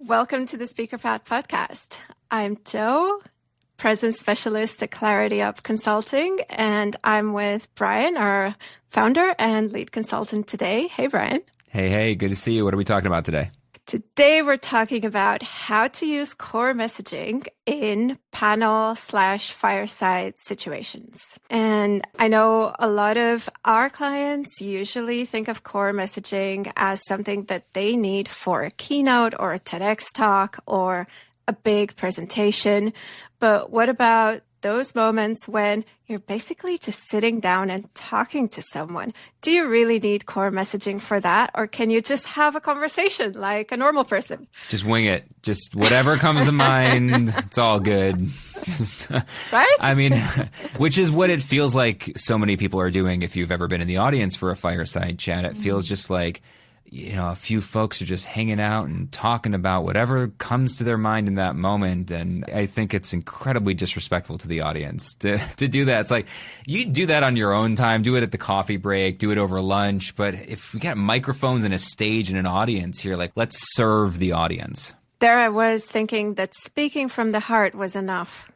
Welcome to the SpeakerPath Podcast. I'm Jo, Presence Specialist at Clarity Up Consulting, and I'm with Brian, our founder and lead consultant today. Hey, Brian. Hey, good to see you. What are we talking about today? Today, we're talking about how to use core messaging in panel/fireside situations. And I know a lot of our clients usually think of core messaging as something that they need for a keynote or a TEDx talk or a big presentation. But what about those moments when you're basically just sitting down and talking to someone? Do you really need core messaging for that? Or can you just have a conversation like a normal person? Just wing it. Just whatever comes to mind. It's all good. Right? I mean, which is what it feels like so many people are doing. If you've ever been in the audience for a fireside chat, it feels just like, a few folks are just hanging out and talking about whatever comes to their mind in that moment. And I think it's incredibly disrespectful to the audience to do that. It's like, you do that on your own time, do it at the coffee break, do it over lunch. But if we got microphones and a stage and an audience here, like, let's serve the audience. There I was thinking that speaking from the heart was enough.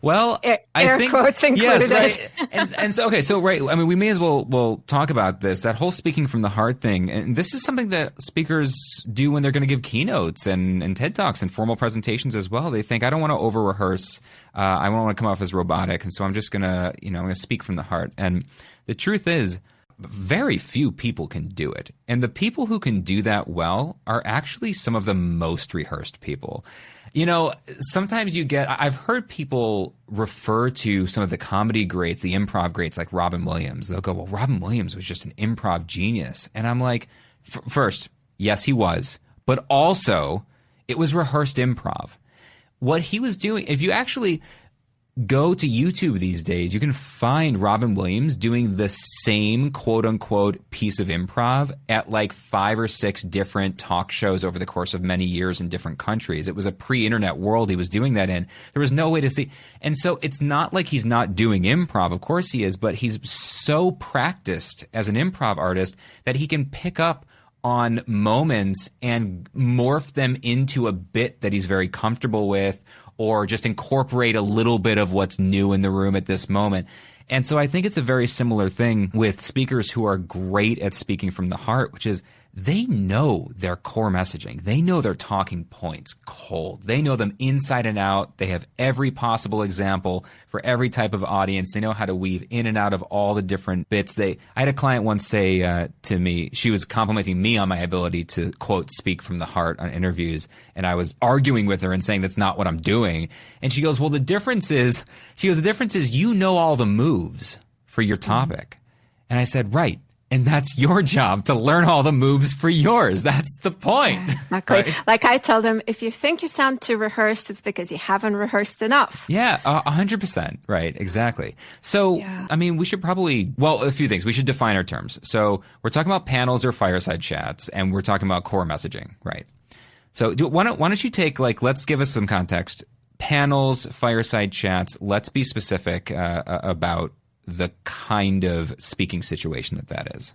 Well, I think quotes included. Yes, right. and so, okay, so right. I mean, we may as well talk about this, that whole speaking from the heart thing. And this is something that speakers do when they're going to give keynotes and TED Talks and formal presentations as well. They think, I don't want to over rehearse. I don't want to come off as robotic. And so I'm just going to, I'm going to speak from the heart. And the truth is, very few people can do it. And the people who can do that well are actually some of the most rehearsed people. Sometimes I've heard people refer to some of the comedy greats, the improv greats like Robin Williams. They'll go, well, Robin Williams was just an improv genius. And I'm like, first, yes, he was. But also, it was rehearsed improv. What he was doing, if you actually go to YouTube these days, you can find Robin Williams doing the same quote-unquote piece of improv at like 5 or 6 different talk shows over the course of many years in different countries. It was a pre-internet world he was doing that in. There was no way to see. And so it's not like he's not doing improv. Of course he is, but he's so practiced as an improv artist that he can pick up on moments and morph them into a bit that he's very comfortable with, or just incorporate a little bit of what's new in the room at this moment. And so I think it's a very similar thing with speakers who are great at speaking from the heart, which is they know their core messaging. They know their talking points cold. They know them inside and out. They have every possible example for every type of audience. They know how to weave in and out of all the different bits. I had a client once say to me, she was complimenting me on my ability to, quote, speak from the heart on interviews. And I was arguing with her and saying that's not what I'm doing. And she goes, well, the difference is you know all the moves for your topic. And I said, right. And that's your job to learn all the moves for yours. That's the point. Yeah, exactly. Right? Like I tell them, if you think you sound too rehearsed, it's because you haven't rehearsed enough. Yeah, 100%. Right, exactly. So, yeah. I mean, we should probably, a few things. We should define our terms. So we're talking about panels or fireside chats, and we're talking about core messaging, right? So why don't you take, let's give us some context. Panels, fireside chats, let's be specific about the kind of speaking situation that is.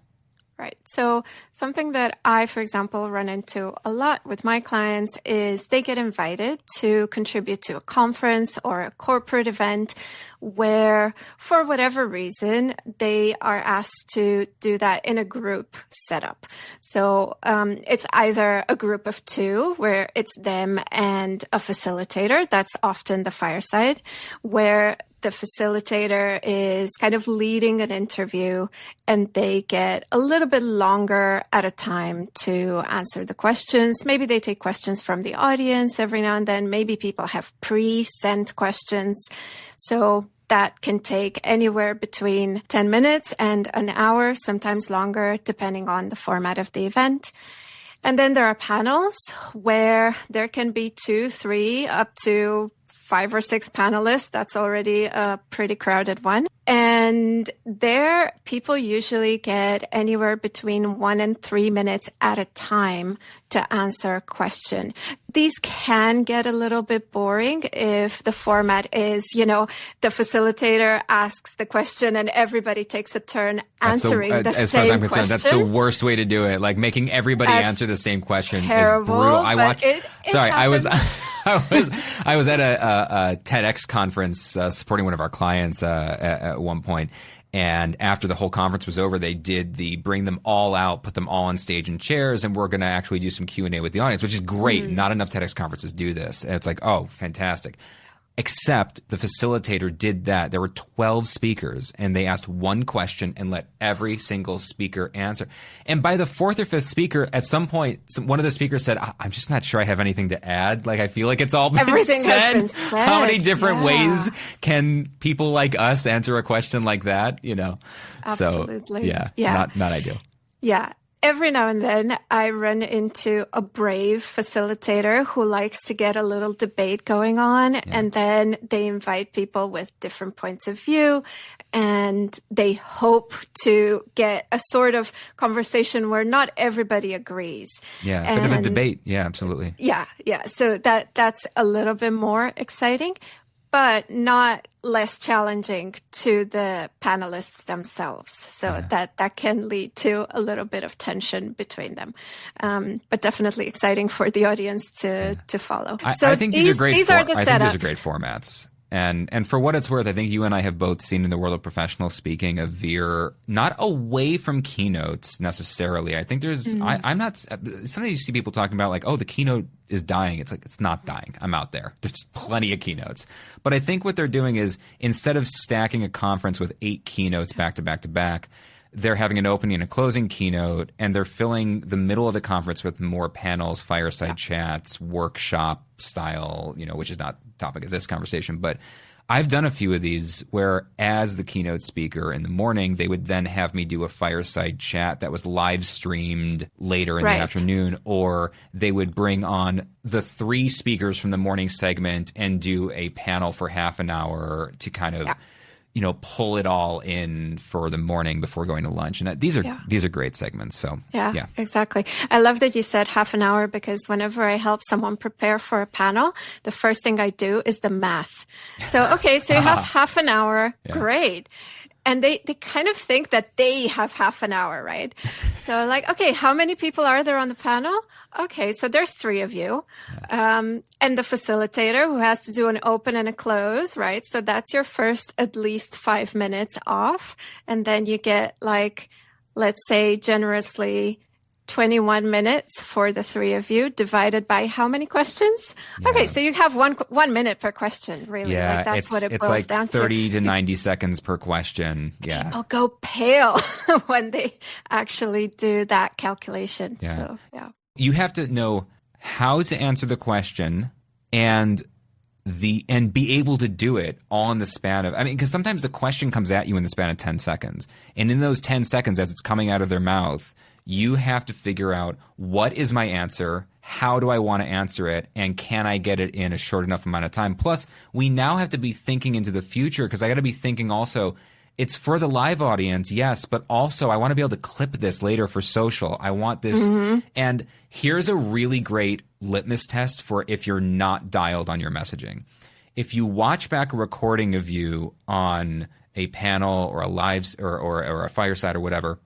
Right. So something that I, for example, run into a lot with my clients is they get invited to contribute to a conference or a corporate event where, for whatever reason, they are asked to do that in a group setup. So it's either a group of 2 where it's them and a facilitator. That's often the fireside, where the facilitator is kind of leading an interview and they get a little bit longer at a time to answer the questions. Maybe they take questions from the audience every now and then. Maybe people have pre-sent questions. So that can take anywhere between 10 minutes and an hour, sometimes longer, depending on the format of the event. And then there are panels where there can be 2, 3, up to 5 or 6 panelists. That's already a pretty crowded one. And there, people usually get anywhere between 1 and 3 minutes at a time to answer a question. These can get a little bit boring if the format is, the facilitator asks the question and everybody takes a turn answering the same question. As far as I'm concerned, that's the worst way to do it. Like making everybody answer the same question terrible, is brutal. I was at a TEDx conference supporting one of our clients at one point. And after the whole conference was over, they did the bring them all out, put them all on stage in chairs, and we're going to actually do some Q&A with the audience, which is great. Not enough TEDx conferences do this. And it's like, oh, fantastic. Except the facilitator did that. There were 12 speakers, and they asked one question and let every single speaker answer. And by the 4th or 5th speaker, at some point, one of the speakers said, I'm just not sure I have anything to add. Like, I feel like it's all been Everything said. Has been said. How many different ways can people like us answer a question like that? Absolutely. So, not ideal. Yeah. Every now and then I run into a brave facilitator who likes to get a little debate going on, and then they invite people with different points of view, and they hope to get a sort of conversation where not everybody agrees. Yeah, a bit of a debate. Yeah, absolutely. Yeah. So that's a little bit more exciting, but not less challenging to the panelists themselves. So that can lead to a little bit of tension between them. But definitely exciting for the audience to follow. I think these are great. These are the setups. I think these are great formats. And for what it's worth, I think you and I have both seen in the world of professional speaking a veer not away from keynotes necessarily. I think there's I'm not. Sometimes you see people talking about like, oh, the keynote is dying. It's like, it's not dying. I'm out there. There's plenty of keynotes. But I think what they're doing is instead of stacking a conference with 8 keynotes back to back to back, they're having an opening and a closing keynote, and they're filling the middle of the conference with more panels, fireside chats, workshop style, which is not the topic of this conversation. But I've done a few of these where as the keynote speaker in the morning, they would then have me do a fireside chat that was live streamed later in the afternoon, or they would bring on the 3 speakers from the morning segment and do a panel for half an hour to kind of pull it all in for the morning before going to lunch. And these are great segments. So yeah, exactly. I love that you said half an hour, because whenever I help someone prepare for a panel, the first thing I do is the math. So, okay, so you have half an hour. Yeah. Great. And they kind of think that they have half an hour, right? So like, okay, how many people are there on the panel? Okay, so there's 3 of you. And the facilitator who has to do an open and a close, right? So that's your first at least 5 minutes off. And then you get like, let's say generously 21 minutes for the 3 of you, divided by how many questions? Yeah. Okay, so you have 1 minute per question, really. Yeah, like that's what it boils down to. It's like 30 to 90 seconds per question. Yeah. People go pale when they actually do that calculation. Yeah. So, yeah. You have to know how to answer the question and be able to do it all in the span of, because sometimes the question comes at you in the span of 10 seconds. And in those 10 seconds, as it's coming out of their mouth, you have to figure out, what is my answer? How do I want to answer it? And can I get it in a short enough amount of time? Plus, we now have to be thinking into the future, because I got to be thinking also, it's for the live audience, yes, but also I want to be able to clip this later for social. I want this. And here's a really great litmus test for if you're not dialed on your messaging. If you watch back a recording of you on a panel or a live or a fireside or whatever,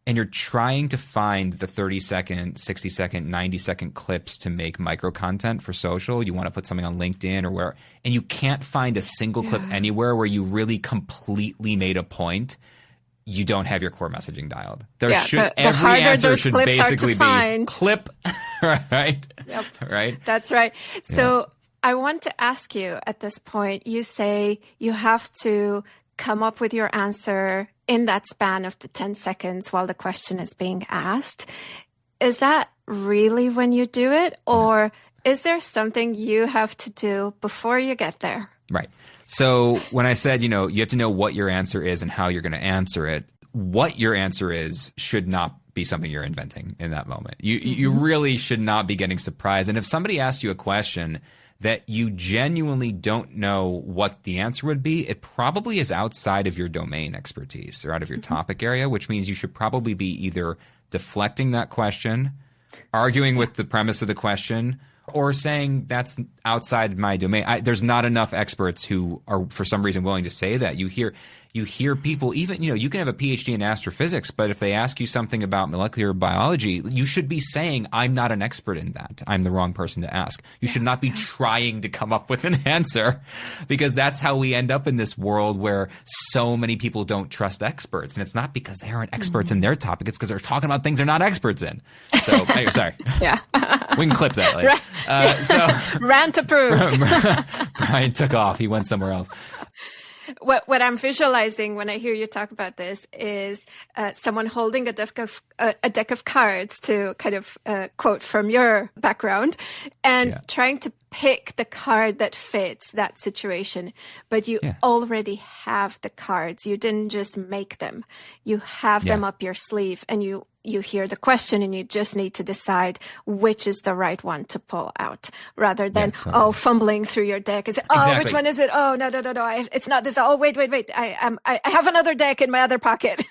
and you're trying to find the 30-second, 60-second, 90-second clips to make micro content for social, you want to put something on LinkedIn or where, and you can't find a single clip anywhere where you really completely made a point, you don't have your core messaging dialed. Every answer should basically be clip, right? Yep. Right? That's right. So I want to ask you at this point, you say you have to come up with your answer in that span of the 10 seconds while the question is being asked. Is that really when you do it? Or is there something you have to do before you get there? Right. So when I said, you have to know what your answer is and how you're going to answer it, what your answer is should not be something you're inventing in that moment. You really should not be getting surprised. And if somebody asks you a question that you genuinely don't know what the answer would be, it probably is outside of your domain expertise or out of your topic area, which means you should probably be either deflecting that question, arguing with the premise of the question, or saying that's outside my domain. There's not enough experts who are, for some reason, willing to say that. You hear people, even, you can have a PhD in astrophysics, but if they ask you something about molecular biology, you should be saying, I'm not an expert in that. I'm the wrong person to ask. You should not be trying to come up with an answer, because that's how we end up in this world where so many people don't trust experts. And it's not because they aren't experts in their topic. It's because they're talking about things they're not experts in. So, anyway, sorry. Yeah. We can clip that later. Rant approved. Brian took off. He went somewhere else. What I'm visualizing when I hear you talk about this is someone holding a deck of cards, to kind of quote from your background, and trying to pick the card that fits that situation. But you already have the cards. You didn't just make them. You have them up your sleeve, and you hear the question and you just need to decide which is the right one to pull out, rather than, fumbling through your deck. Is it, which one is it? Oh, no. It's not this. Oh, wait. I have another deck in my other pocket,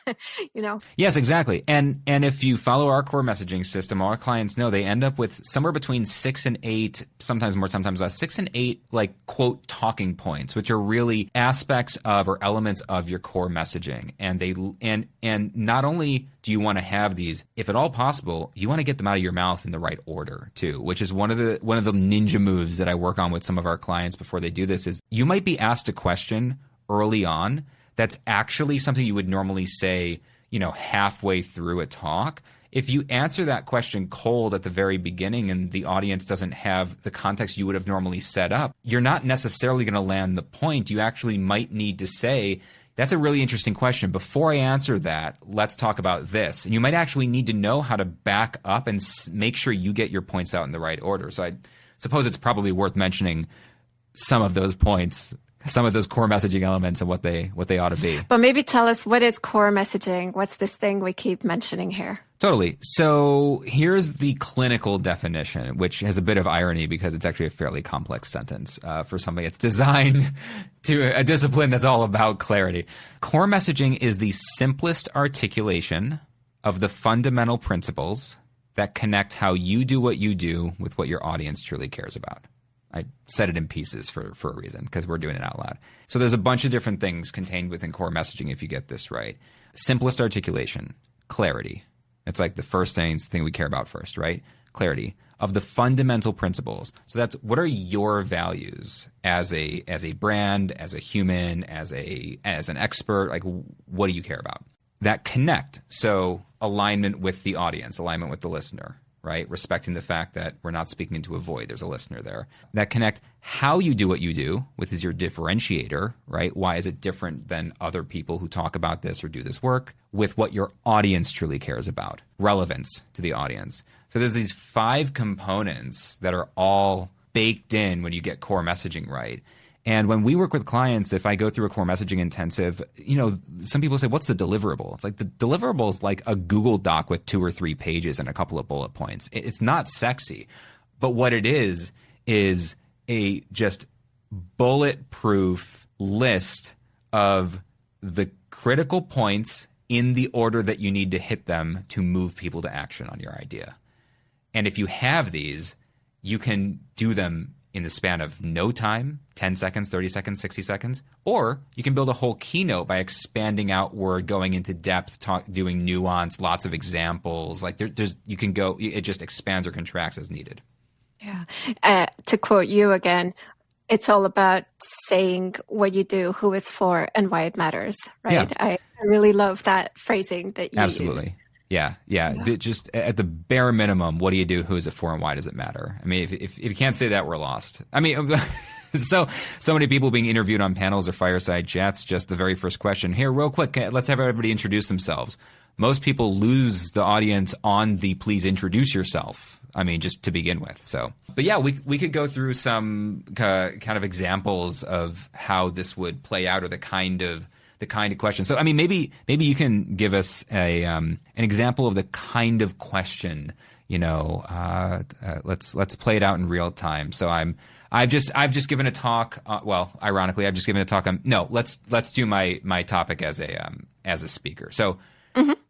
Yes, exactly. And if you follow our core messaging system, our clients know they end up with somewhere between 6 and 8, sometimes more, sometimes less, 6 and 8, like, quote, talking points, which are really aspects of or elements of your core messaging. And not only do you want to have these, if at all possible, you want to get them out of your mouth in the right order too, which is one of the ninja moves that I work on with some of our clients before they do this. Is you might be asked a question early on that's actually something you would normally say, halfway through a talk. If you answer that question cold at the very beginning and the audience doesn't have the context you would have normally set up, you're not necessarily going to land the point. You actually might need to say, that's a really interesting question. Before I answer that, let's talk about this. And you might actually need to know how to back up and make sure you get your points out in the right order. So I suppose it's probably worth mentioning some of those points, some of those core messaging elements and what they ought to be. But maybe tell us, what is core messaging? What's this thing we keep mentioning here? Totally. So here's the clinical definition, which has a bit of irony because it's actually a fairly complex sentence for something that's designed to a discipline that's all about clarity. Core messaging is the simplest articulation of the fundamental principles that connect how you do what you do with what your audience truly cares about. I said it in pieces for a reason, because we're doing it out loud. So there's a bunch of different things contained within core messaging if you get this right. Simplest articulation, clarity. It's like the first thing we care about first, right? Clarity of the fundamental principles. So that's, what are your values as a brand, as a human, as an expert? Like, what do you care about? That connect. So alignment with the audience, alignment with the listener, right? Respecting the fact that we're not speaking into a void. There's a listener there. That connect how you do what you do, which is your differentiator, right? Why is it different than other people who talk about this or do this work, with what your audience truly cares about, relevance to the audience. So there's these 5 components that are all baked in when you get core messaging right. And when we work with clients, if I go through a core messaging intensive, some people say, what's the deliverable? It's like, the deliverable is like a Google Doc with 2 or 3 pages and a couple of bullet points. It's not sexy, but what it is a just bulletproof list of the critical points in the order that you need to hit them to move people to action on your idea. And if you have these, you can do them in the span of no time, 10 seconds, 30 seconds, 60 seconds, or you can build a whole keynote by expanding outward, going into depth, doing nuance, lots of examples. Like you can go, it just expands or contracts as needed. Yeah. To quote you again, it's all about saying what you do, who it's for, and why it matters, right? Yeah. I really love that phrasing that you Absolutely. Use. Yeah. Just at the bare minimum, what do you do? Who is it for? And why does it matter? I mean, if you can't say that, we're lost. I mean, so many people being interviewed on panels or fireside chats, just the very first question, here, real quick, let's have everybody introduce themselves. Most people lose the audience on the please introduce yourself. I mean, just to begin with. So, but yeah, we could go through some kind of examples of how this would play out, or the kind of question. So, I mean, maybe you can give us an example of the kind of question. Let's play it out in real time. So I'm I've just given a talk. Ironically, I've just given a talk on. No, let's do my topic as a speaker. So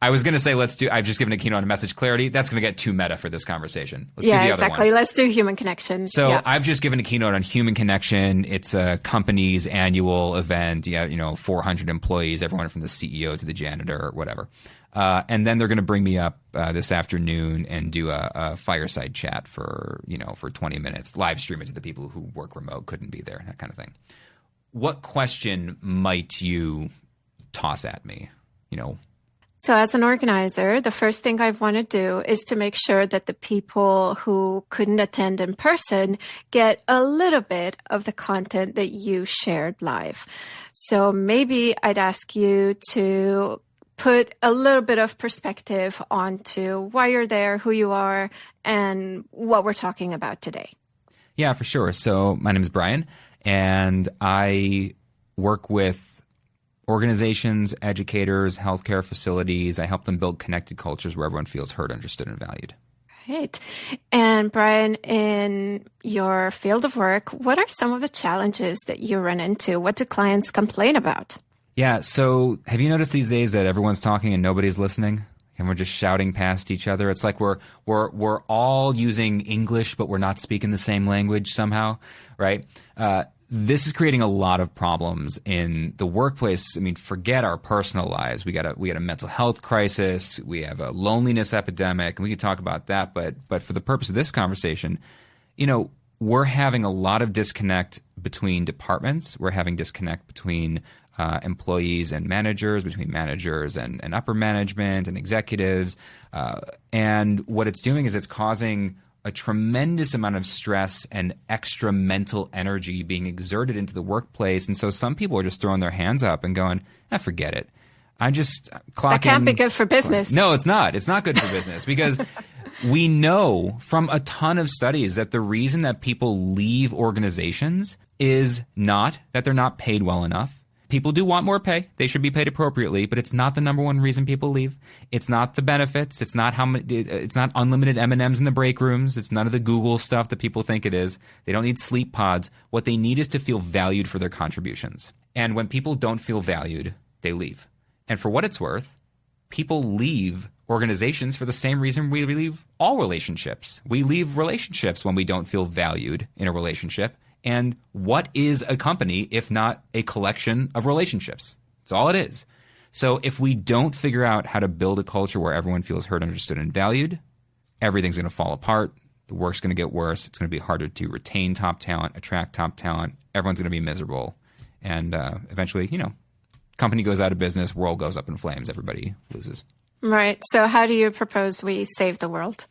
I was going to say I've just given a keynote on message clarity. That's going to get too meta for this conversation. Let's do the other exactly. one. Let's do human connection. So I've just given a keynote on human connection. It's a company's annual event. 400 employees, everyone from the CEO to the janitor or whatever. And then they're going to bring me up this afternoon and do a fireside chat for 20 minutes, live stream it to the people who work remote, couldn't be there, that kind of thing. What question might you toss at me? So as an organizer, the first thing I want to do is to make sure that the people who couldn't attend in person get a little bit of the content that you shared live. So maybe I'd ask you to put a little bit of perspective onto why you're there, who you are, and what we're talking about today. Yeah, for sure. So my name is Brian, and I work with organizations, educators, healthcare facilities. I help them build connected cultures where everyone feels heard, understood, and valued. Right. And Brian, in your field of work, what are some of the challenges that you run into? What do clients complain about? Yeah. So have you noticed these days that everyone's talking and nobody's listening? And we're just shouting past each other. It's like we're all using English, but we're not speaking the same language somehow, right? This is creating a lot of problems in the workplace. I mean, forget our personal lives. We got a mental health crisis. We have a loneliness epidemic, and we could talk about that. But for the purpose of this conversation, we're having a lot of disconnect between departments. We're having disconnect between employees and managers, between managers and upper management and executives. And what it's doing is it's causing a tremendous amount of stress and extra mental energy being exerted into the workplace. And so some people are just throwing their hands up and going, forget it. I'm just clocking. That can't be good for business. No, it's not. It's not good for business because we know from a ton of studies that the reason that people leave organizations is not that they're not paid well enough. People do want more pay. They should be paid appropriately, but it's not the number one reason people leave. It's not the benefits. It's not it's not unlimited M&Ms in the break rooms. It's none of the Google stuff that people think it is. They don't need sleep pods. What they need is to feel valued for their contributions. And when people don't feel valued, they leave. And for what it's worth, people leave organizations for the same reason we leave all relationships. We leave relationships when we don't feel valued in a relationship. And what is a company if not a collection of relationships? That's all it is. So if we don't figure out how to build a culture where everyone feels heard, understood, and valued, everything's going to fall apart. The work's going to get worse. It's going to be harder to retain top talent, attract top talent. Everyone's going to be miserable. And eventually, company goes out of business, world goes up in flames, everybody loses. Right. So how do you propose we save the world?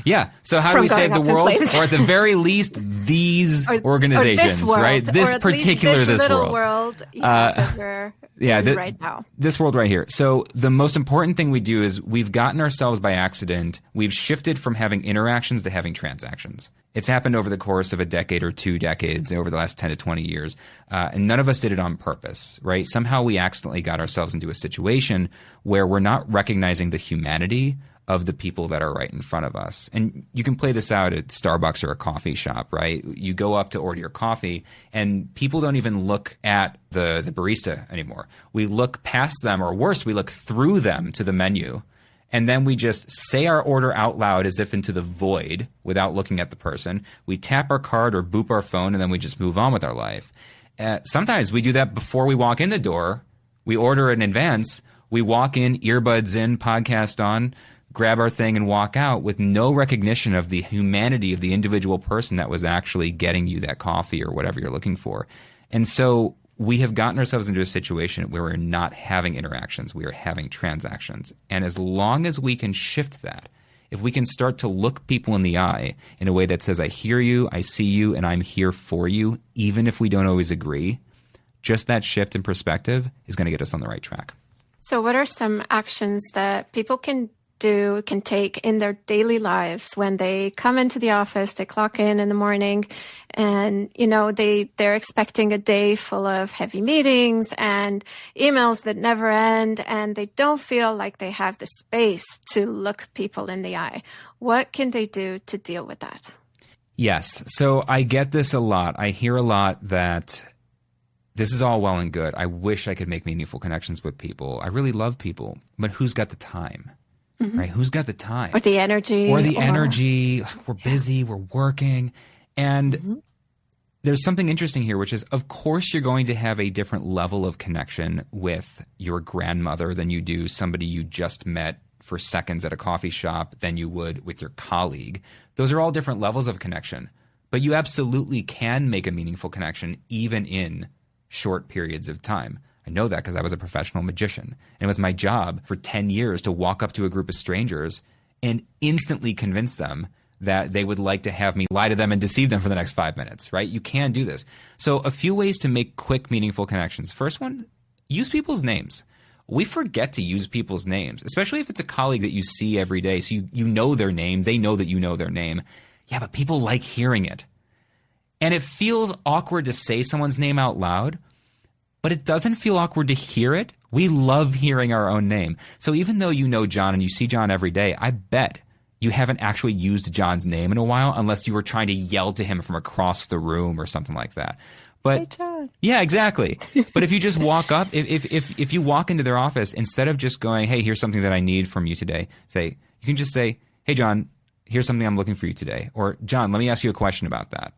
Yeah. So how do we save the world? Or at the very least, these organizations, right? This particular this world. That we're in right now. This world right here. So the most important thing we do is we've gotten ourselves by accident. We've shifted from having interactions to having transactions. It's happened over the course of a decade or 2 decades, over the last 10 to 20 years. And none of us did it on purpose, right? Somehow we accidentally got ourselves into a situation where we're not recognizing the humanity of the people that are right in front of us. And you can play this out at Starbucks or a coffee shop, right? You go up to order your coffee and people don't even look at the barista anymore. We look past them, or worse, we look through them to the menu. And then we just say our order out loud as if into the void without looking at the person. We tap our card or boop our phone, and then we just move on with our life. Sometimes we do that before we walk in the door. We order in advance. We walk in, earbuds in, podcast on, grab our thing and walk out with no recognition of the humanity of the individual person that was actually getting you that coffee or whatever you're looking for. And so we have gotten ourselves into a situation where we're not having interactions, we are having transactions. And as long as we can shift that, if we can start to look people in the eye in a way that says, I hear you, I see you, and I'm here for you, even if we don't always agree, just that shift in perspective is going to get us on the right track. So what are some actions that people can take in their daily lives when they come into the office, they clock in the morning, and they're expecting a day full of heavy meetings and emails that never end, and they don't feel like they have the space to look people in the eye? What can they do to deal with that? Yes. So I get this a lot. I hear a lot that this is all well and good. I wish I could make meaningful connections with people. I really love people, but who's got the time? Right? Who's got the time? Or the energy. Energy. We're busy. We're working. And there's something interesting here, which is, of course, you're going to have a different level of connection with your grandmother than you do somebody you just met for seconds at a coffee shop than you would with your colleague. Those are all different levels of connection. But you absolutely can make a meaningful connection even in short periods of time. I know that because I was a professional magician. And it was my job for 10 years to walk up to a group of strangers and instantly convince them that they would like to have me lie to them and deceive them for the next 5 minutes, right? You can do this. So a few ways to make quick, meaningful connections. First one, use people's names. We forget to use people's names, especially if it's a colleague that you see every day. So you know their name. They know that you know their name. Yeah, but people like hearing it. And it feels awkward to say someone's name out loud, but it doesn't feel awkward to hear it. We love hearing our own name. So even though you know John and you see John every day, I bet you haven't actually used John's name in a while unless you were trying to yell to him from across the room or something like that. But hey, John. Yeah, exactly. But if you just walk up, if you walk into their office, instead of just going, hey, here's something that I need from you today, you can just say, hey, John, here's something I'm looking for you today. Or, John, let me ask you a question about that.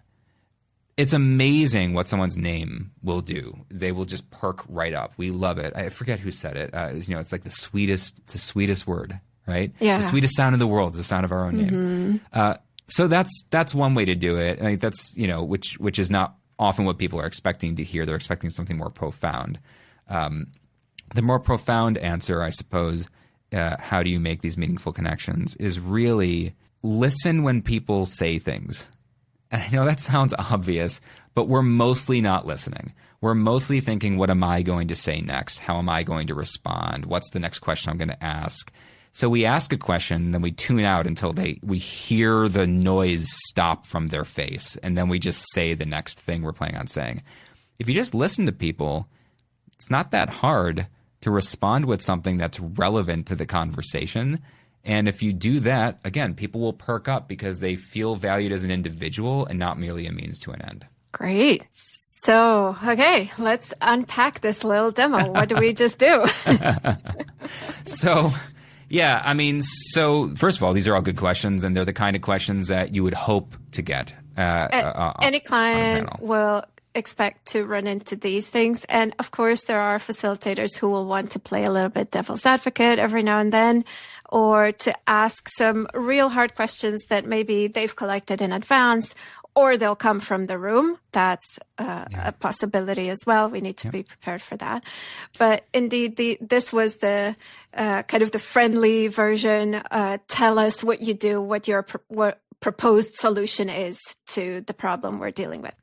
It's amazing what someone's name will do. They will just perk right up. We love it. I forget who said it. It's like the sweetest word, right? Yeah. It's the sweetest sound in the world is the sound of our own name. So that's one way to do it. I think that's, which is not often what people are expecting to hear. They're expecting something more profound. The more profound answer, I suppose, how do you make these meaningful connections, is really listen when people say things. And I know that sounds obvious, but we're mostly not listening. We're mostly thinking, what am I going to say next? How am I going to respond? What's the next question I'm going to ask? So we ask a question, then we tune out until we hear the noise stop from their face, and then we just say the next thing we're planning on saying. If you just listen to people, it's not that hard to respond with something that's relevant to the conversation. And if you do that, again, people will perk up because they feel valued as an individual and not merely a means to an end. Great. So, okay, let's unpack this little demo. What do we just do? So first of all, these are all good questions, and they're the kind of questions that you would hope to get. Any client will expect to run into these things. And of course, there are facilitators who will want to play a little bit devil's advocate every now and then, or to ask some real hard questions that maybe they've collected in advance, or they'll come from the room. That's a possibility as well. We need to be prepared for that. But indeed, this was the kind of the friendly version. Tell us what you do, what your proposed solution is to the problem we're dealing with.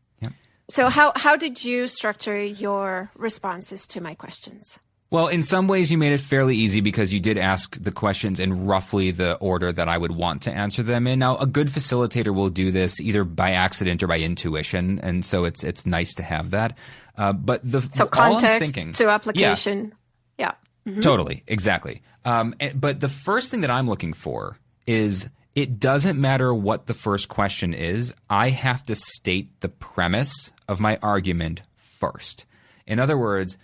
So how did you structure your responses to my questions? Well, in some ways you made it fairly easy because you did ask the questions in roughly the order that I would want to answer them in. Now, a good facilitator will do this either by accident or by intuition, and so it's nice to have that. But context to application. Yeah. Mm-hmm. Totally. Exactly. But the first thing that I'm looking for is it doesn't matter what the first question is. I have to state the premise of my argument first. In other words,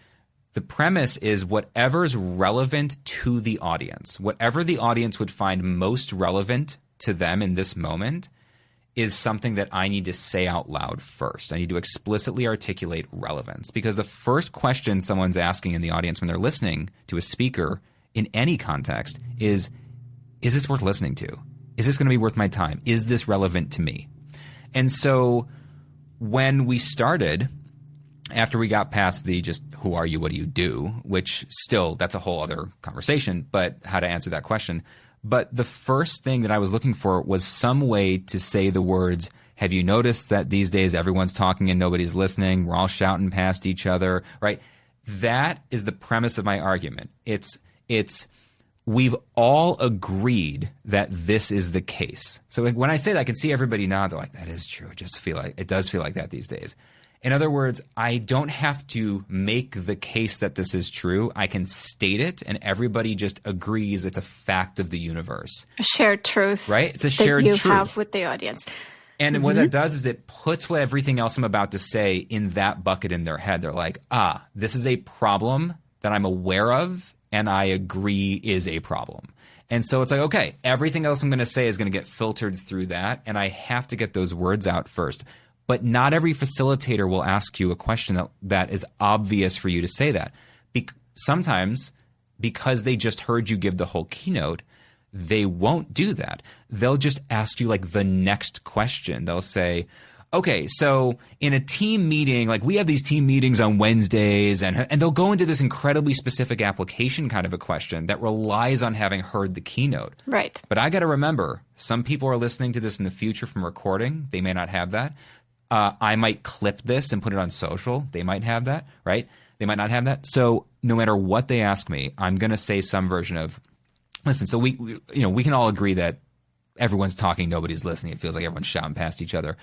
the premise is whatever's relevant to the audience, whatever the audience would find most relevant to them in this moment is something that I need to say out loud first. I need to explicitly articulate relevance, because the first question someone's asking in the audience when they're listening to a speaker in any context is this worth listening to? Is this going to be worth my time? Is this relevant to me? And so when we started, after we got past the just who are you, what do you do, which still that's a whole other conversation, but how to answer that question. But the first thing that I was looking for was some way to say the words, have you noticed that these days everyone's talking and nobody's listening? We're all shouting past each other, right? That is the premise of my argument. It's we've all agreed that this is the case. So when I say that, I can see everybody nod. They're like, that is true. It does feel like that these days. In other words, I don't have to make the case that this is true. I can state it, and everybody just agrees it's a fact of the universe. A shared truth. Right? It's a shared truth that you have with the audience. And what that does is it puts what everything else I'm about to say in that bucket in their head. They're like, this is a problem that I'm aware of and I agree is a problem. And so it's like, okay, everything else I'm going to say is going to get filtered through that, and I have to get those words out first. But not every facilitator will ask you a question that is obvious for you to say that. Sometimes, because they just heard you give the whole keynote, they won't do that. They'll just ask you like the next question. They'll say, okay, so in a team meeting, like we have these team meetings on Wednesdays, and they'll go into this incredibly specific application kind of a question that relies on having heard the keynote. Right. But I got to remember, some people are listening to this in the future from recording. They may not have that. I might clip this and put it on social. They might have that, right? They might not have that. So no matter what they ask me, I'm going to say some version of, listen, so we can all agree that everyone's talking, nobody's listening. It feels like everyone's shouting past each other.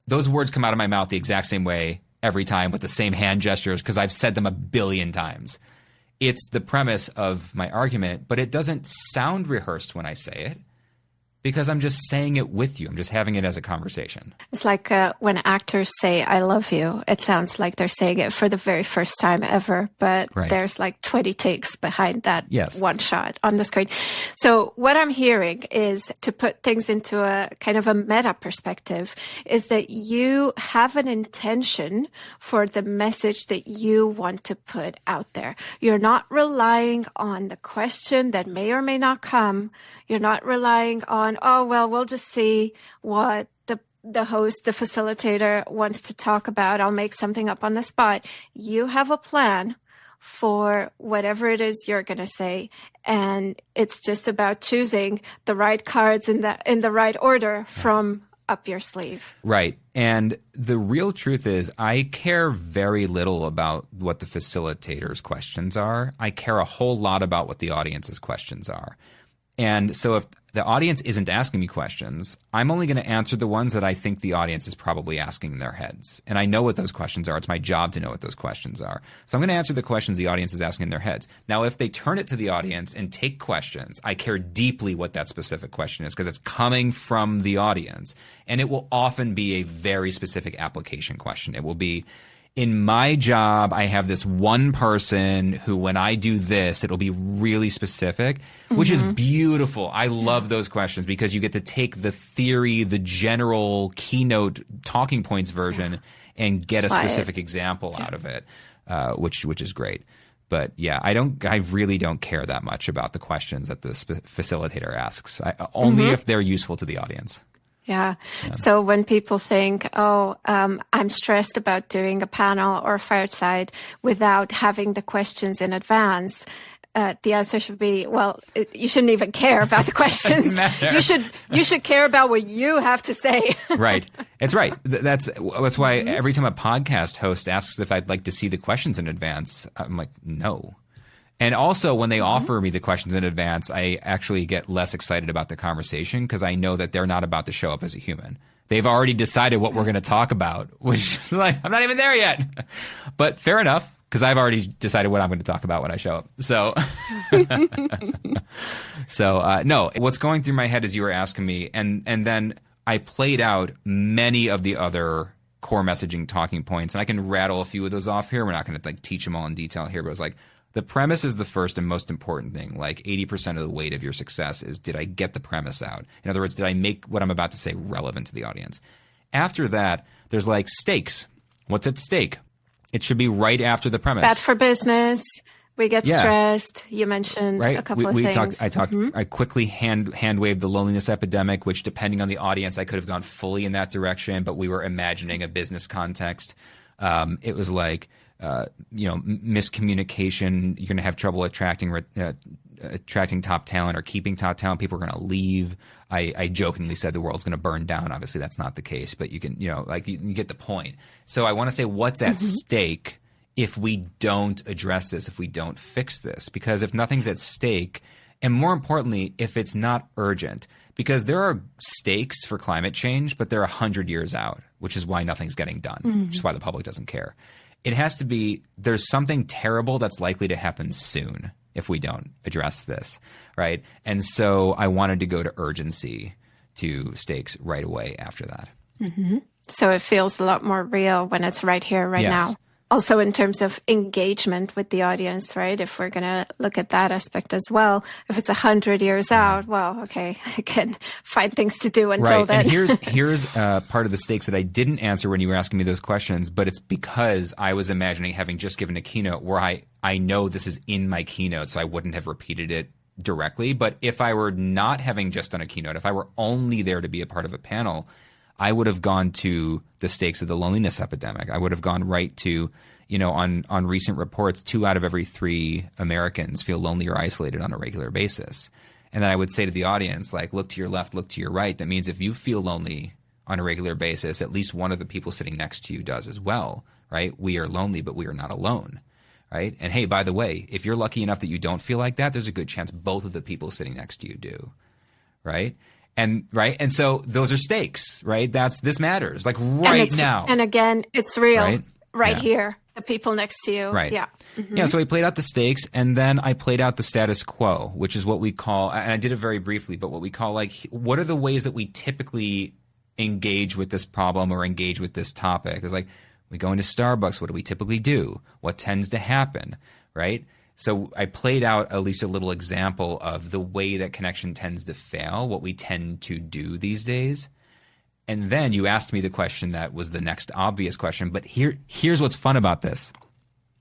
Those words come out of my mouth the exact same way every time with the same hand gestures because I've said them 1 billion times. It's the premise of my argument, but it doesn't sound rehearsed when I say it because I'm just saying it with you. I'm just having it as a conversation. It's like when actors say, I love you, it sounds like they're saying it for the very first time ever, but there's like 20 takes behind that one shot on the screen. So what I'm hearing is, to put things into a kind of a meta perspective, is that you have an intention for the message that you want to put out there. You're not relying on the question that may or may not come. You're not relying on, we'll just see what the host, the facilitator wants to talk about. I'll make something up on the spot. You have a plan for whatever it is you're going to say. And it's just about choosing the right cards in the right order from up your sleeve. Right. And the real truth is I care very little about what the facilitator's questions are. I care a whole lot about what the audience's questions are. And so if the audience isn't asking me questions, I'm only going to answer the ones that I think the audience is probably asking in their heads. And I know what those questions are. It's my job to know what those questions are. So I'm going to answer the questions the audience is asking in their heads. Now, if they turn it to the audience and take questions, I care deeply what that specific question is because it's coming from the audience. And it will often be a very specific application question. It will be, in my job, I have this one person who, when I do this, it'll be really specific, which is beautiful. I love those questions because you get to take the theory, the general keynote talking points version and get a specific example out of it, which is great. But yeah, I really don't care that much about the questions that the facilitator asks, only if they're useful to the audience. Yeah. So when people think, I'm stressed about doing a panel or a fireside without having the questions in advance, the answer should be, you shouldn't even care about the questions. You should care about what you have to say. Right. It's right. That's why every time a podcast host asks if I'd like to see the questions in advance, I'm like, no. And also, when they offer me the questions in advance, I actually get less excited about the conversation because I know that they're not about to show up as a human. They've already decided what we're going to talk about, which is like, I'm not even there yet. But fair enough, because I've already decided what I'm going to talk about when I show up. So, no, what's going through my head as you were asking me, and then I played out many of the other core messaging talking points, and I can rattle a few of those off here. We're not going to teach them all in detail here, but it was like, the premise is the first and most important thing. Like 80% of the weight of your success is, did I get the premise out? In other words, did I make what I'm about to say relevant to the audience? After that, there's like stakes. What's at stake? It should be right after the premise. Bad for business. We get stressed. You mentioned a couple of things. I quickly hand waved the loneliness epidemic, which depending on the audience, I could have gone fully in that direction, but we were imagining a business context. It was like, miscommunication. You're going to have trouble attracting top talent or keeping top talent. People are going to leave. I jokingly said the world's going to burn down. Obviously, that's not the case, but you can, you get the point. So I want to say what's at stake if we don't address this, if we don't fix this, because if nothing's at stake, and more importantly, if it's not urgent, because there are stakes for climate change, but they're 100 years out, which is why nothing's getting done, which is why the public doesn't care. It has to be, there's something terrible that's likely to happen soon if we don't address this, right? And so I wanted to go to urgency to stakes right away after that. So it feels a lot more real when it's right here, right Yes. now. Also in terms of engagement with the audience, right? If we're going to look at that aspect as well, if it's 100 years out, well, okay, I can find things to do until then. And here's part of the stakes that I didn't answer when you were asking me those questions, but it's because I was imagining having just given a keynote where I know this is in my keynote, so I wouldn't have repeated it directly. But if I were not having just done a keynote, if I were only there to be a part of a panel, I would have gone to the stakes of the loneliness epidemic. I would have gone right to, on recent reports, 2 out of every 3 Americans feel lonely or isolated on a regular basis. And then I would say to the audience, like, look to your left, look to your right. That means if you feel lonely on a regular basis, at least one of the people sitting next to you does as well, right? We are lonely, but we are not alone, right? And hey, by the way, if you're lucky enough that you don't feel like that, there's a good chance both of the people sitting next to you do, right? And so those are stakes, right? This matters, like right now. And again, it's real, right Yeah. here, the people next to you. Right. Yeah. Yeah. So I played out the stakes, and then I played out the status quo, which is what we call, and I did it very briefly, but what we call, like, what are the ways that we typically engage with this problem or engage with this topic? It's like, we go into Starbucks, what do we typically do? What tends to happen, right? So I played out at least a little example of the way that connection tends to fail, what we tend to do these days. And then you asked me the question that was the next obvious question. But here's what's fun about this.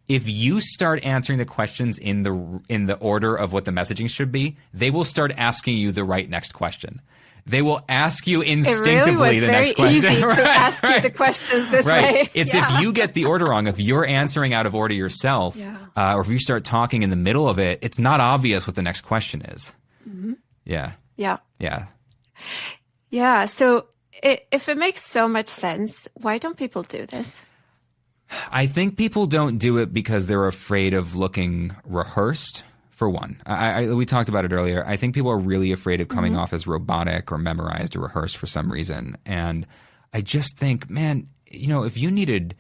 If you start answering the questions in the order of what the messaging should be, they will start asking you the right next question. They will ask you instinctively the next question. It really was very easy to ask you the questions this way. It's if you get the order wrong, if you're answering out of order yourself, or if you start talking in the middle of it, it's not obvious what the next question is. Yeah. So if it makes so much sense, why don't people do this? I think people don't do it because they're afraid of looking rehearsed. For one, we talked about it earlier. I think people are really afraid of coming off as robotic or memorized or rehearsed for some reason. And I just think, man, if you needed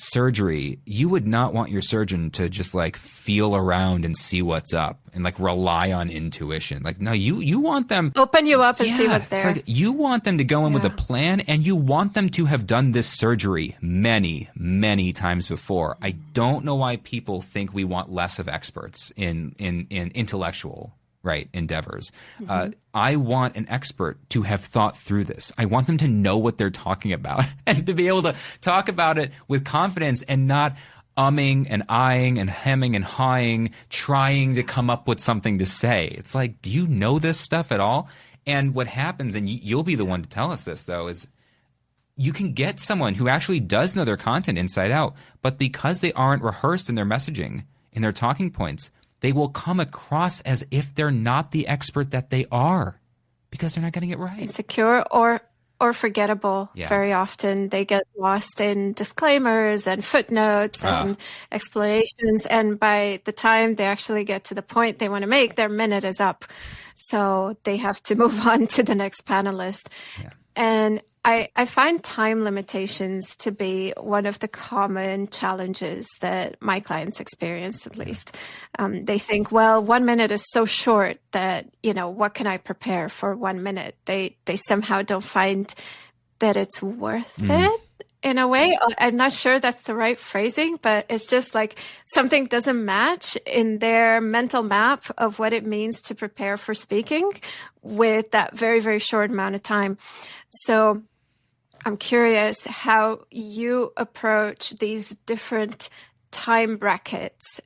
surgery, you would not want your surgeon to just like feel around and see what's up and like rely on intuition. Like, no, you want them open you up and see what's there. It's like you want them to go in with a plan, and you want them to have done this surgery many, many times before. I don't know why people think we want less of experts in intellectual endeavors. I want an expert to have thought through this. I want them to know what they're talking about and to be able to talk about it with confidence and not umming and eyeing and hemming and hawing, trying to come up with something to say. It's like, do you know this stuff at all? And what happens, and you'll be the one to tell us this, though, is you can get someone who actually does know their content inside out, but because they aren't rehearsed in their messaging, in their talking points, they will come across as if they're not the expert that they are because they're not getting it right. Insecure or forgettable. Very often they get lost in disclaimers and footnotes and explanations. And by the time they actually get to the point they want to make, their minute is up. So they have to move on to the next panelist. Yeah. And I find time limitations to be one of the common challenges that my clients experience, at least. They think, well, 1 minute is so short that, what can I prepare for 1 minute? They somehow don't find that it's worth it in a way. I'm not sure that's the right phrasing, but it's just like something doesn't match in their mental map of what it means to prepare for speaking with that very, very short amount of time. So I'm curious how you approach these different time brackets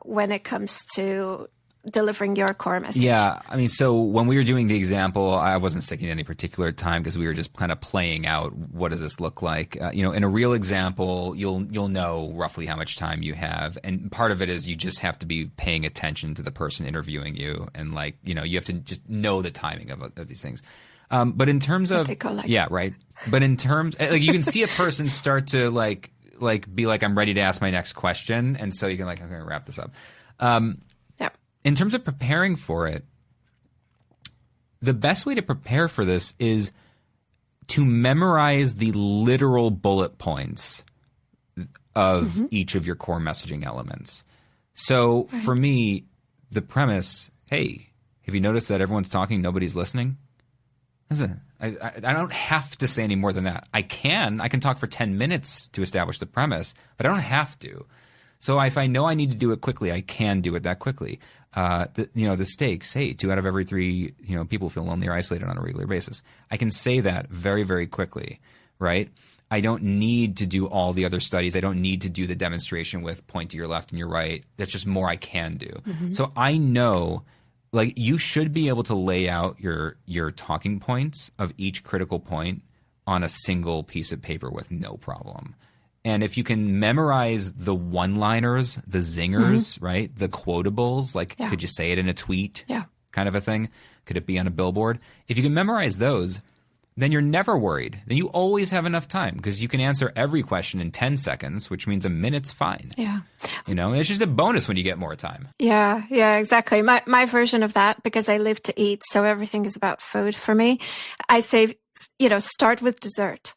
when it comes to delivering your core message. Yeah. I mean, so when we were doing the example, I wasn't sticking to any particular time because we were just kind of playing out what does this look like. In a real example, you'll know roughly how much time you have. And part of it is you just have to be paying attention to the person interviewing you. And you have to just know the timing of these things. But in terms of But in terms, you can see a person start to be like, I'm ready to ask my next question, and so you can I'm going to wrap this up. In terms of preparing for it, the best way to prepare for this is to memorize the literal bullet points of each of your core messaging elements. So for me, the premise, hey, have you noticed that everyone's talking, nobody's listening? Listen, I don't have to say any more than that. I can talk for 10 minutes to establish the premise, but I don't have to. So if I know I need to do it quickly, I can do it that quickly. The stakes, hey, 2 out of every 3, people feel lonely or isolated on a regular basis. I can say that very, very quickly, right? I don't need to do all the other studies. I don't need to do the demonstration with point to your left and your right. That's just more I can do. Mm-hmm. So I know, like, you should be able to lay out your talking points of each critical point on a single piece of paper with no problem. And if you can memorize the one-liners, the zingers, mm-hmm. right, the quotables, like could you say it in a tweet kind of a thing? Could it be on a billboard? If you can memorize those, then you're never worried. Then you always have enough time because you can answer every question in 10 seconds, which means a minute's fine. Yeah. It's just a bonus when you get more time. Yeah, exactly. My version of that, because I live to eat, so everything is about food for me. I say, start with dessert.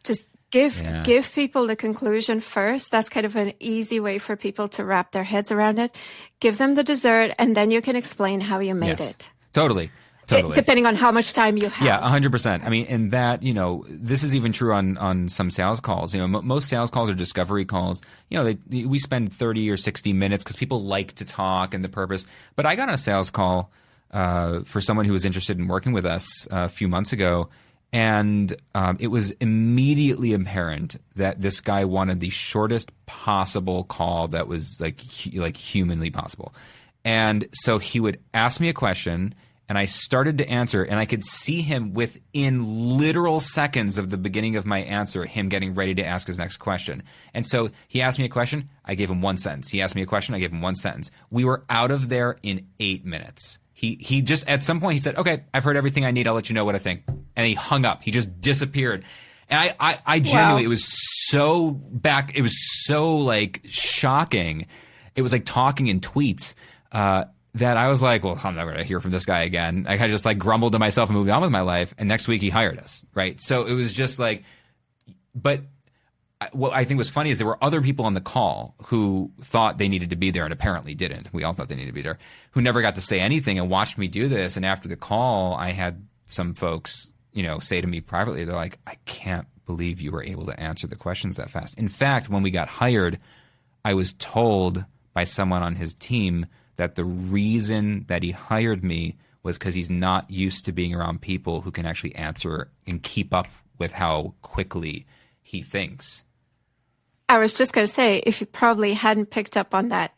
Just give people the conclusion first. That's kind of an easy way for people to wrap their heads around it. Give them the dessert, and then you can explain how you made it. Totally. Depending on how much time you have. Yeah, 100%. I mean, and that, this is even true on some sales calls. Most sales calls are discovery calls. We spend 30 or 60 minutes because people like to talk and the purpose. But I got on a sales call for someone who was interested in working with us a few months ago. And it was immediately apparent that this guy wanted the shortest possible call that was like humanly possible. And so he would ask me a question, and I started to answer, and I could see him within literal seconds of the beginning of my answer, him getting ready to ask his next question. And so he asked me a question, I gave him 1 sentence. He asked me a question, I gave him 1 sentence. We were out of there in 8 minutes. He just, at some point, he said, okay, I've heard everything I need. I'll let you know what I think. And he hung up. He just disappeared. And I genuinely, it was so like shocking. It was like talking in tweets that I was like, well, I'm never going to hear from this guy again. I just like grumbled to myself and moved on with my life. And next week he hired us, right? So it was just like, but what I think was funny is there were other people on the call who thought they needed to be there and apparently didn't. We all thought they needed to be there, who never got to say anything and watched me do this. And after the call, I had some folks, say to me privately, they're like, I can't believe you were able to answer the questions that fast. In fact, when we got hired, I was told by someone on his team that the reason that he hired me was because he's not used to being around people who can actually answer and keep up with how quickly he thinks. I was just going to say, if you probably hadn't picked up on that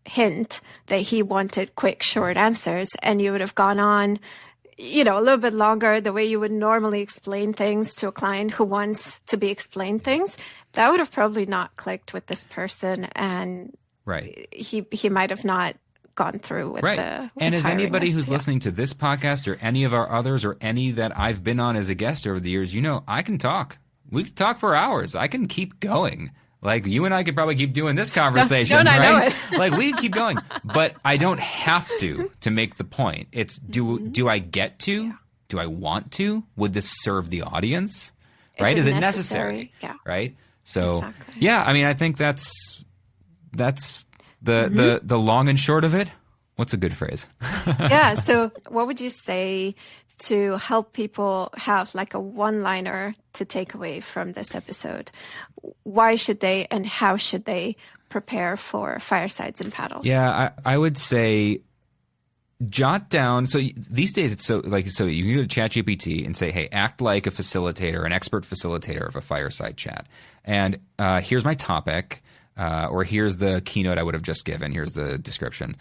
hint that he wanted quick, short answers, and you would have gone on, a little bit longer, the way you would normally explain things to a client who wants to be explained things, that would have probably not clicked with this person, and he might have not gone through with the and as anybody who's yeah. listening to this podcast or any of our others or any that I've been on as a guest over the years, I can talk. We could talk for hours. I can keep going. Like, you and I could probably keep doing this conversation, right? I know it. Like, we can keep going. But I don't have to make the point. It's do I get to? Yeah. Do I want to? Would this serve the audience? Right? Is it necessary? Yeah. Right? So, exactly. Yeah, I mean, I think that's the long and short of it. What's a good phrase? Yeah. So what would you say to help people have like a one-liner to take away from this episode? Why should they and how should they prepare for firesides and paddles? Yeah, I would say jot down. So these days it's so you can go to ChatGPT and say, hey, act like a facilitator, an expert facilitator of a fireside chat. And here's my topic, or here's the keynote I would have just given. Here's the description.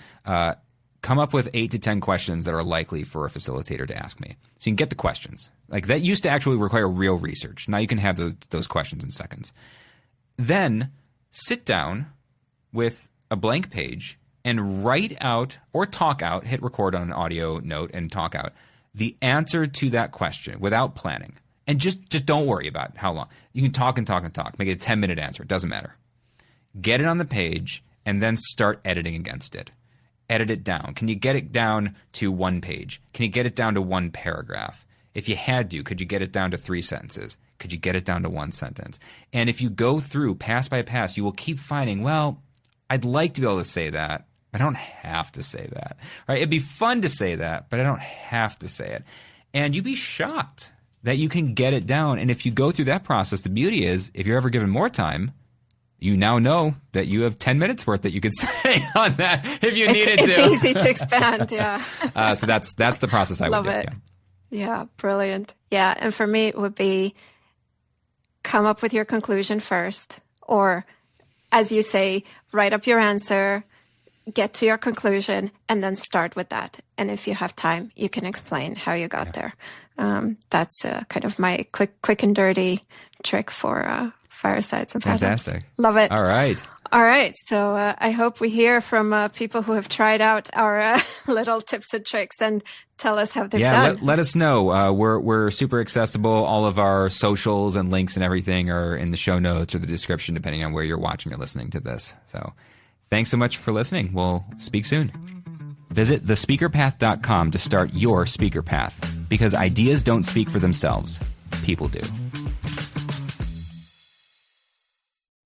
Come up with 8 to 10 questions that are likely for a facilitator to ask me. So you can get the questions. Like, that used to actually require real research. Now you can have those questions in seconds. Then sit down with a blank page and write out or talk out, hit record on an audio note and talk out the answer to that question without planning. And just don't worry about how long. You can talk and talk and talk. Make it a 10-minute answer. It doesn't matter. Get it on the page and then start editing against it. Edit it down. Can you get it down to 1 page? Can you get it down to 1 paragraph? If you had to, could you get it down to 3 sentences? Could you get it down to 1 sentence? And if you go through pass by pass, you will keep finding, well, I'd like to be able to say that, but I don't have to say that. Right? It'd be fun to say that, but I don't have to say it. And you'd be shocked that you can get it down. And if you go through that process, the beauty is if you're ever given more time, you now know that you have 10 minutes worth that you could say on that if you needed to. It's easy to expand, yeah. So that's the process I would do. Love it. Yeah, brilliant. Yeah, and for me, it would be come up with your conclusion first, or as you say, write up your answer, get to your conclusion, and then start with that. And if you have time, you can explain how you got there. That's kind of my quick and dirty trick for firesides and fantastic. Love it. All right. So I hope we hear from people who have tried out our little tips and tricks and tell us how they've done. Let us know. We're super accessible. All of our socials and links and everything are in the show notes or the description, depending on where you're watching or listening to this. So thanks so much for listening. We'll speak soon. Visit thespeakerpath.com to start your speaker path, because ideas don't speak for themselves. People do.